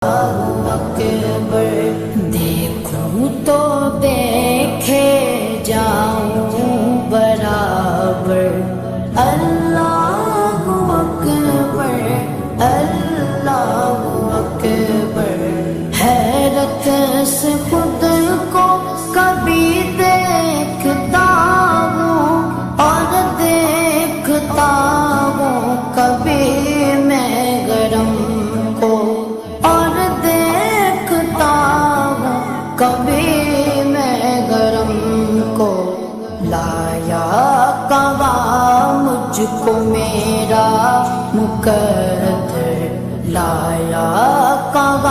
اکبر دیکھوں تو دیکھے جاؤں برابر اللہ اکبر اللہ اکبر حیرت سے خود کو کبھی دیکھتا ہوں اور دیکھتا ہوں کبھی میں گرم کو اور دیکھتا ہوں کبھی میں گرم کو لایا کہاں مجھ کو میرا مقدر لایا کہاں